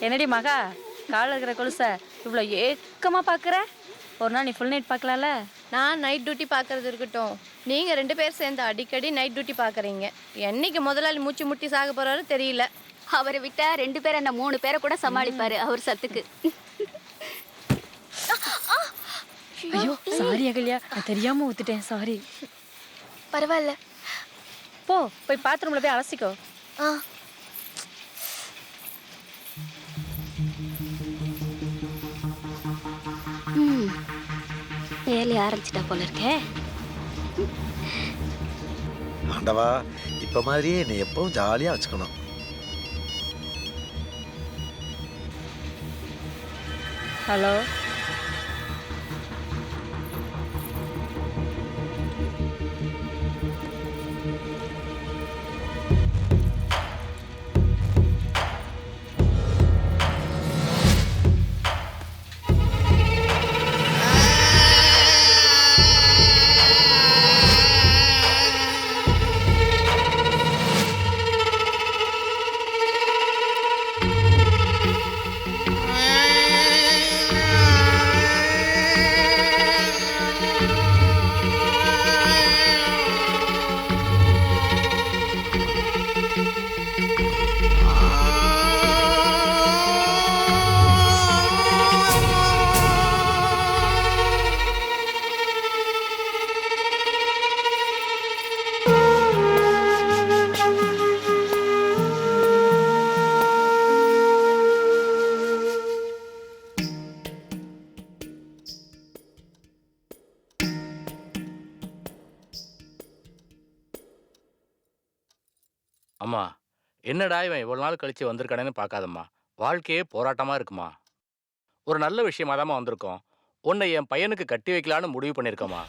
என்னடி மகா, காலில் இருக்கிற கொலுச இவ்வளோ ஏக்கமாக பார்க்குற? ஒரு நாள் நீ ஃபுல் நைட் பார்க்கலாம்ல? நான் நைட் டியூட்டி பார்க்கறது இருக்கட்டும், நீங்கள் 2 பேர் சேர்ந்து அடிக்கடி நைட் டியூட்டி பார்க்குறீங்க. என்னைக்கு முதலாளி மூச்சு முட்டி சாக போகிறாரு தெரியல. அவரை விட்டா 2 பேர் என்ன 3 பேரை கூட சமாளிப்பாரு அவர் சத்துக்கு. ஐயோ சாரி அகல்யா, நான் தெரியாமல் ஊத்துட்டேன், சாரி. பரவாயில்ல. போய் பாத்ரூமில் போய் அலசிக்கோ. ஆ வேலையை ஆரம்பிச்சிட்டா போல இருக்கே. ஆண்டவா, இப்ப மாதிரியே என்னை எப்பவும் ஜாலியா வச்சுக்கணும். ஹலோ, அம்மா, என்னடா இவன் இவ்வளோ நாள் கழிச்சு வந்திருக்கானேன்னு பார்க்காதம்மா. வாழ்க்கையே போராட்டமா இருக்குமா. ஒரு நல்ல விஷயமா தாம்மா வந்திருக்கோம். உன்னை என் பையனுக்கு கட்டி வைக்கலான்னு முடிவு பண்ணியிருக்கோம்மா.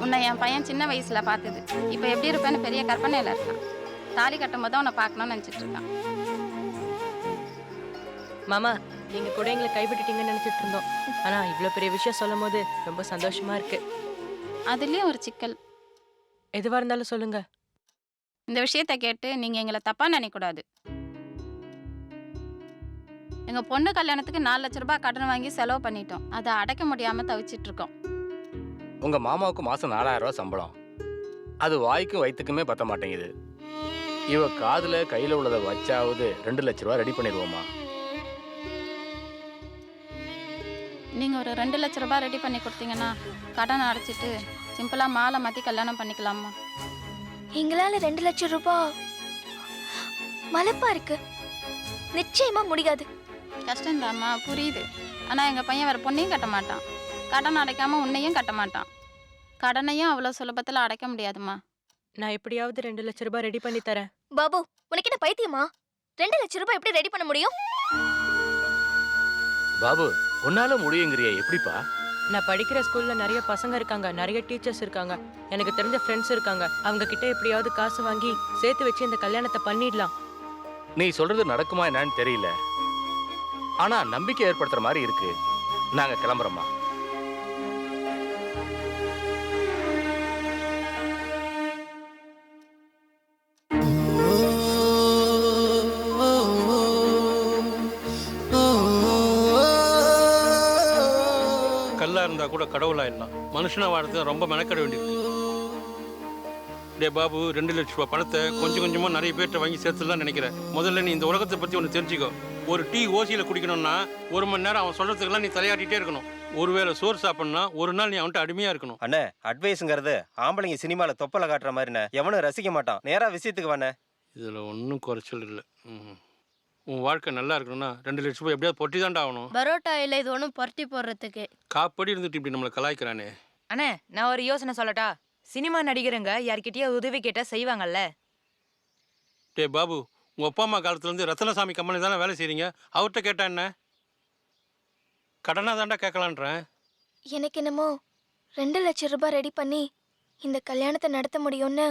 உன்னை என் பையன் சின்ன வயசில் பார்த்தது இப்போ எப்படி இருப்பேன்னு பெரிய கற்பனையில் இருக்கான். தாலி கட்டும் போது உன்னை பார்க்கணும்னு நினச்சிட்டு இருக்கான். மாமா, நீங்க கூட எங்களை கைவிட்டுட்டீங்கன்னு நினைச்சிட்டு இருந்தோம். ஆனா இவ்வளவு பெரிய விஷயம் சொல்லும் போது ரொம்ப சந்தோஷமா இருக்கு. அதுலேயும் ஒரு சிக்கல். எதுவா இருந்தாலும் சொல்லுங்க. இந்த விஷயத்தை கேட்டு நீங்கள் எங்களை தப்பாக நினைக்கக்கூடாது. எங்கள் பொண்ணு கல்யாணத்துக்கு 4 லட்ச ரூபாய் கடன் வாங்கி செலவு பண்ணிட்டோம். அதை அடைக்க முடியாமல் தவிச்சிட்டு இருக்கோம். உங்க மாமாவுக்கு மாசம் 4000 ரூபாய் சம்பளம். அது வாய்க்கும் வயிற்றுக்குமே பத்த மாட்டேங்குது. இவ காதுல கையில உள்ளதை வச்சாவது 2 லட்ச ரூபாய் ரெடி பண்ணிடுவோமா. நீங்கள் ஒரு 2 லட்ச ரூபாய் ரெடி பண்ணி கொடுத்தீங்கன்னா கடன் அடைச்சிட்டு சிம்பிளாக மாலை மாற்றி கல்யாணம் பண்ணிக்கலாமா? எங்களால 2 லட்சம் ரூபாய் மலைப்பா இருக்கு. நிச்சயமா முடியாது. கஷ்டம்தாம்மா, புரியுது. ஆனால் எங்கள் பையன் வேறு பொண்ணையும் கட்ட மாட்டான். கடன் அடைக்காமல் உன்னையும் கட்ட மாட்டான். கடனையும் அவ்வளோ சுலபத்தில் அடைக்க முடியாதுமா. நான் எப்படியாவது 2 லட்சம் ரூபாய் ரெடி பண்ணி தரேன். பாபு, உனக்கு என்ன பைத்தியமா? 2 லட்சம் ரூபாய் எப்படி ரெடி பண்ண முடியும்? பாபு, உன்னால முடியுங்கிறியே, எப்படிப்பா? நான் படிக்கிற ஸ்கூல்ல நிறைய பசங்க இருக்காங்க, நிறைய டீச்சர்ஸ் இருக்காங்க, எனக்கு தெரிஞ்ச ஃப்ரெண்ட்ஸ் இருக்காங்க. அவங்க கிட்ட எப்படியாவது காசு வாங்கி சேர்த்து வச்சு இந்த கல்யாணத்தை பண்ணிடலாம். நீ சொல்றது நடக்குமா என்னன்னு தெரியல. ஆனா நம்பிக்கை ஏற்படுத்துற மாதிரி இருக்கு. நாங்க கிளம்புறோமா. கல்லா இருந்தா கூட கடவுளாயிடலாம். மனுஷனா வாழ்றது ரொம்ப மெனக்கட வேண்டியிருக்கு. டே பாபு, 2 லட்ச ரூபாய் பணத்தை கொஞ்சம் கொஞ்சமா நிறைய பேர்கிட்ட வாங்கி சேர்த்துலாம் நினைக்கிறேன். முதல்ல நீ இந்த உலகத்தை பத்தி ஒன்று தெரிஞ்சுக்கோ. ஒரு டீ ஓசியில குடிக்கணும்னா 1 மணி நேரம் அவன் சொல்றதுக்கெல்லாம் நீ தலையாட்டிட்டே இருக்கணும். ஒருவேளை சோறு சாப்பிடணும்னா ஒரு நாள் நீ அவன்கிட்ட அடிமையா இருக்கணும். அண்ணே, அட்வைஸுங்கிறது ஆம்பளைங்க சினிமால தொப்பலை காட்டுற மாதிரிண்ணே எவனும் ரசிக்க மாட்டான். நேரா விஷயத்துக்கு வாண்ணே. இதுல ஒன்றும் குறைச்சல் இல்லை. உன் வாழ்க்கை நல்லா இருக்கணும்னா 2 லட்ச ரூபாய் எப்படியாவது பொட்டி தாண்டா ஆகணும். பரோட்டா இல்லை, இது ஒன்றும் புரட்டி போடுறதுக்கு. காப்படி இருந்துட்டு இப்படி நம்மளை கலாய்க்கிறானே. அண்ணே, நான் ஒரு யோசனை சொல்லட்டா? சினிமா நடிகருங்க யார்கிட்டயே உதவி கேட்டா செய்வாங்கல்ல. டே பாபு, உங்க அப்பா அம்மா காலத்துலேருந்து ரத்தனசாமி கம்பெனி தானே வேலை செய்றீங்க. அவர்கிட்ட கேட்டா என்ன? கடனா தாண்டா கேட்கலான்றேன். எனக்கு என்னமோ 2 லட்சம் ரூபாய் ரெடி பண்ணி இந்த கல்யாணத்தை நடத்த முடியும்னு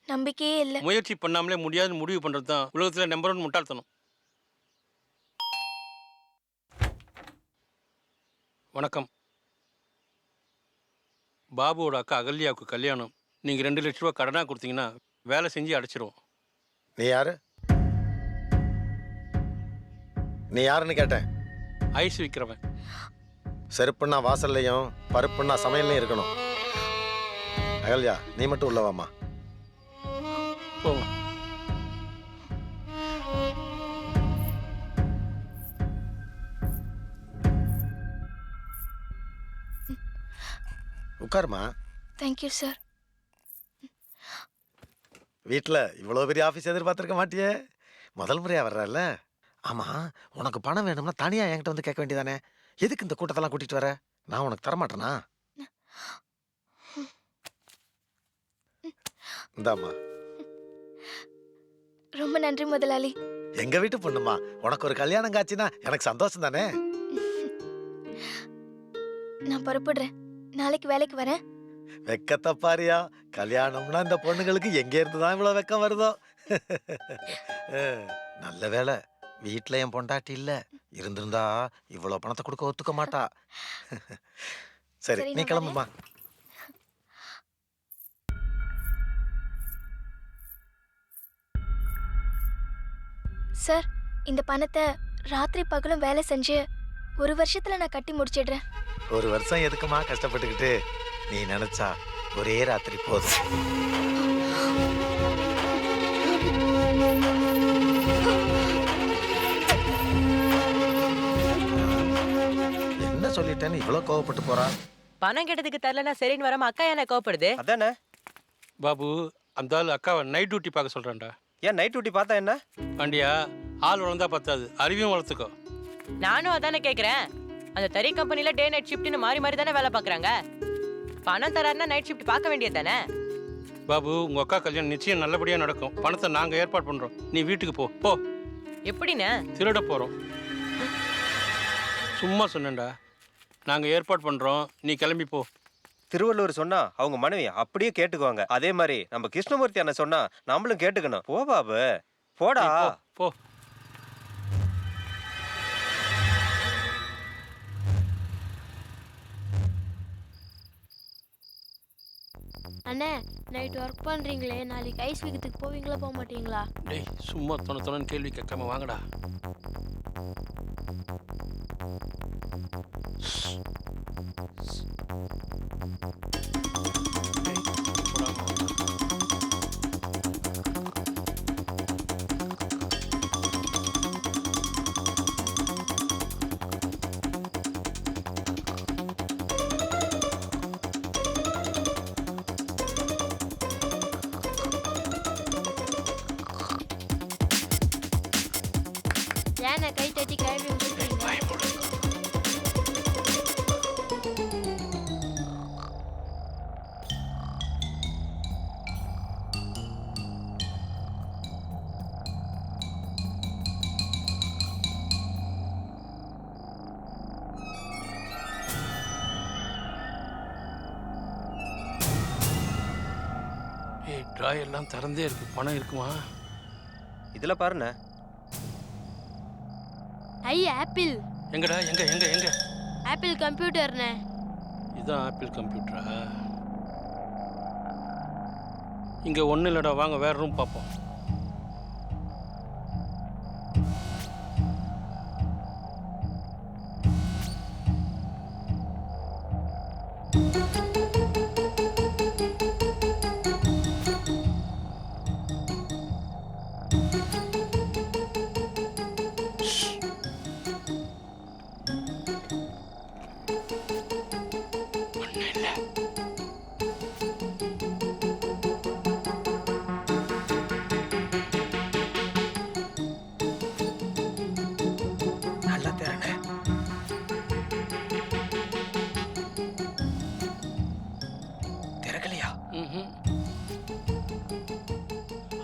நம்பிக்கையே இல்லை. முயற்சி பண்ணாமலே முடியாதுன்னு முடிவு பண்ணுறது தான் உலகத்தில் நம்பர் 1 முட்டாள்தனம். வணக்கம். பாபுவோட அக்கா அகல்யாவுக்கு கல்யாணம். நீங்கள் 2 லட்ச ரூபா கடனாக கொடுத்தீங்கன்னா வேலை செஞ்சு அடைச்சிருவோம். நீ யாரு? நீ யாருன்னு கேட்டேன். ஐஸ் விற்கிறவன். செருப்புன்னா வாசல்லையும் பருப்புன்னா சமையல்லையும் இருக்கணும். அகல்யா, நீ மட்டும் உள்ளவாமா. போவோம். உட்காருமா. Thank you sir. வீட்டில் இவ்வளோ பெரிய ஆஃபீஸ் எதிர்பார்த்துருக்க மாட்டியே. முதல் முறையாக வர்றல்ல. ஆமாம், உனக்கு பணம் வேணும்னா தனியாக என்கிட்ட வந்து கேட்க வேண்டியதானே. எதுக்கு இந்த கூட்டத்தெல்லாம் கூட்டிகிட்டு வர? நான் உனக்கு தரமாட்டேனா? இந்தாம்மா. ரொம்ப நன்றி முதலாளி. எங்க வீட்டு பொண்ணுமா, உனக்கு ஒரு கல்யாணம் காட்சினா எனக்கு சந்தோஷம் தானே. நான் புறப்படுறேன். நாளைக்கு வேலைக்கு வரேன். வெக்கத்தை பாரியா, கல்யாணம்னா இந்த பொண்ணுங்களுக்கு எங்க இருந்து தான் இவ்வளவு வெக்கம் வருதோ. நல்ல வேலை வீட்டுல என் பொண்டாட்டி இல்ல. இருந்திருந்தா இவ்வளவு பணத்தை கொடுக்க ஒத்துக்க மாட்டா. சரி, சரி, நீ நான் கிளம்புமா. சார், இந்த பணத்தை ராத்திரி பகலும் வேலை செஞ்சு 1 வருஷத்துல நான் கட்டி முடிச்சிடுறேன். 1 வருஷம் எதுக்குமா கஷ்டப்பட்டுக்கிட்டு? நீ நினைச்சா ஒரே ராத்திரி போதும். என்ன சொல்லிட்டேன்னு இவ்வளவு கோவப்பட்டு போறா? பணம் கேட்டதுக்கு தரலன்னா சரின்னு வராம அக்கா என்ன கோவப்படுது? அதானே. பாபு, அந்த ஆள் அக்காவை நைட் டியூட்டி பார்க்க சொல்கிறான்டா. ஏன் நைட் டியூட்டி பார்த்தா என்ன? பாண்டியா, ஆள் வளர்ந்தா பத்தாது, அறிவையும் வளர்த்துக்கோ. நானும் அதானே கேக்குறேன். அந்த தறி கம்பெனில டே நைட் ஷிஃப்ட்னு மாறி மாறி தானே வேலை பார்க்கறாங்க. பணம் தராருன்னா நைட் ஷிஃப்ட் பார்க்க வேண்டியது தானே. பாபு, உங்கள் அக்கா கல்யாணம் நிச்சயம் நல்லபடியாக நடக்கும். பணத்தை நாங்கள் ஏற்பாடு பண்ணுறோம். நீ வீட்டுக்கு போ. போ. எப்படிண்ணே? திருட போகிறோம். சும்மா சொன்னேன்டா. நாங்கள் ஏற்பாடு பண்ணுறோம், நீ கிளம்பி போ. திருவள்ளுவர் சொன்னா அவங்க மனைவி அப்படியே கேட்டுக்குவாங்க. அதே மாதிரி நம்ம கிருஷ்ணமூர்த்தி அண்ணன் சொன்னா நம்மளும் கேட்டுக்கணும். போ பாபு, போடா. நீ போ. அண்ணே, நைட் ஒர்க் பண்றீங்களே, நாளைக்கு ஐஸ் விக்கிறதுக்கு போவீங்களா போக மாட்டீங்களா? டேய், சும்மா தொண கேள்வி கேட்காம வாங்கடா. ஏண்ணே கை தட்டி கிளம்பி விட்டுறீங்க? ஏய், ட்ராய் எல்லாம் திறந்தே இருக்கு. பணம் இருக்குமா? இதுல பாருண்ணே. ஐ ஆப்பிள். எங்கடா? எங்க எங்க எங்க? ஆப்பிள் கம்ப்யூட்டர்ண்ணே. இதுதான் ஆப்பிள் கம்ப்யூட்டரா? இங்கே ஒன்றும் இல்லைடா, வாங்க வேற ரூம் பார்ப்போம்.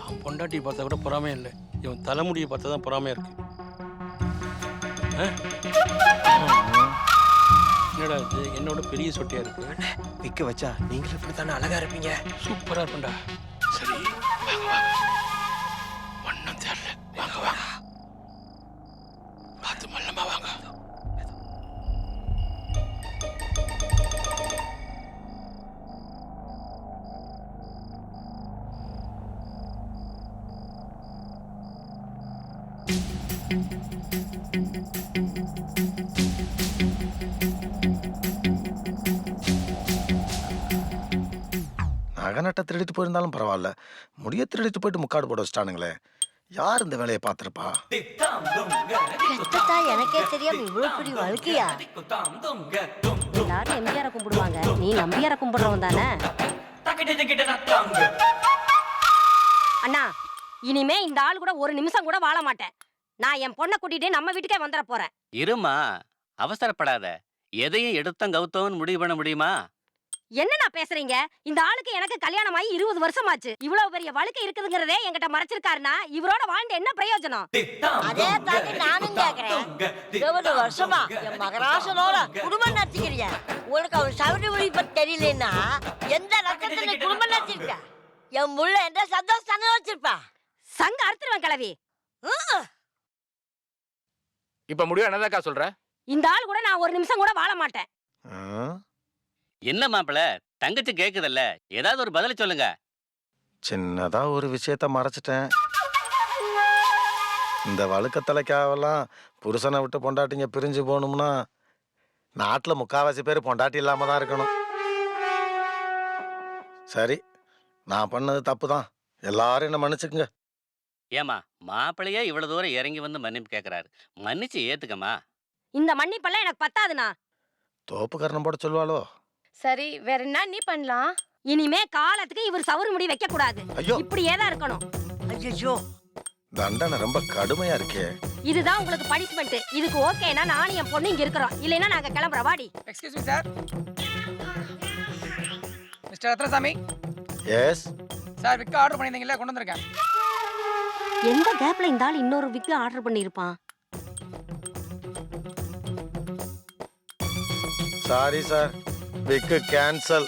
அவன் பொண்டாட்டி பார்த்தா கூட பொறாமையே இல்லை. இவன் தலைமுடியை பார்த்தா தான் பொறாமையா இருக்கு. என்னடா இது, என்னோட பெரிய சொட்டையா இருக்கு. விக்க வச்சா நீங்களும் இப்படி தானே அழகா இருப்பீங்க. சூப்பரா இருப்பேன்டா. சரி, வாங்க வாங்க. ஒன்றும் தெரியல. வாங்க வாங்க. பார்த்து மல்லமா வாங்க. நகை நட்டை திருடிட்டு போயிருந்தாலும் பரவாயில்ல, முடிய திருடிட்டு போயிட்டு முக்காடு போட வச்சிட்டானுங்களே. யார் இந்த வேலையை பார்த்துருப்பா? எனக்கே தெரியாம இவ்வளவு பெரிய வழுக்கியா? எல்லாரும் எம்ஜிஆர கும்பிடுவாங்க, நீ நம்பியார கும்பிடுறவன் தானே? அண்ணா, இனிமே இந்த ஆள் கூட ஒரு நிமிஷம் கூட வாழ மாட்டேன். நான் என் பொண்ணை கூட்டிட்டு நம்ம வீட்டுக்கே வந்துட போறேன். இருமா, அவசரப்படாத. எதையும் எடுத்தம் கவுத்தவன் முடிவு பண்ண முடியுமா? என்னண்ணா பேசுறீங்க? இந்த ஆளுக்கு எனக்கு கல்யாணம் ஆகி 20 வருஷமாச்சு. இவ்வளவு பெரிய வழுக்கு இருக்குதுங்கிறதே என்கிட்ட மறைச்சிருக்காருன்னா இவரோட வாழ்ந்து என்ன பிரயோஜனம்? அதே தாண்டி நானும் கேக்குறேன். 20 வருஷமா என் மகராசனோட குடும்பம் நடத்திக்கிறிய. உனக்கு அவர் சவுரி மொழி பத்தி தெரியலன்னா எந்த லட்சத்துல நீ குடும்பம் நடத்திருக்க? என் முள்ள எந்த சந்தோஷம் தானே வச்சிருப்பா? சங்க அறுத்துருவேன் கிளவி. இப்ப முடிவு என்னதாக்கா சொல்ற? இந்த ஆள் கூட நான் ஒரு நிமிஷம் கூட வாழ மாட்டேன். என்ன மாப்பிள, தங்கச்சி கேக்குதல்ல, ஏதாவது ஒரு பதில் சொல்லுங்க. சின்னதா ஒரு விஷயத்த மறைச்சிட்டேன். இந்த வழுக்க தலைக்காவெல்லாம் புருஷனை விட்டு பொண்டாட்டிங்க பிரிஞ்சு போகணும்னா நாட்டுல முக்காவாசி பேர் பொண்டாட்டி இல்லாம தான் இருக்கணும். சரி, நான் பண்ணது தப்பு தான், எல்லாரும் என்ன மன்னிச்சுக்குங்க. ஏமா, மாப்பிளையே இவ்வளவு தூரம் இறங்கி வந்து மன்னிப்பு கேக்குறாரு, மன்னிச்சு ஏத்துக்கமா. இந்த மன்னிப்பெல்லாம் எனக்கு பத்தாதுண்ணா. தோப்பு கரணம் போட சொல்லுவாளோ? சரி, வேற என்ன நீ பண்ணலாம்? இனிமே காலத்துக்கு இவர் சவுறு முடி வைக்க கூடாது. ஐயோ, இப்படியே தான் இருக்கணும். ஐயோ, தண்டனை ரொம்ப கடுமையா இருக்கே. இதுதான் உங்களுக்கு பனிஷ்மெண்ட். இதுக்கு ஓகேனா நானும் என் பொண்ணு இங்க இருக்கிறோம், இல்லைன்னா நாங்க கிளம்புறோம். வாடி. Excuse me sir. Mister Ratnasamy. Yes sir, விக்க ஆர்டர் பண்ணியிருந்தீங்களா, கொண்டு வந்திருக்கேன். எந்த கேப்ல இந்த ஆள் இன்னொரு விக்கு ஆர்டர் பண்ணியிருப்பான்? சாரி சார், விக்கு கேன்சல்.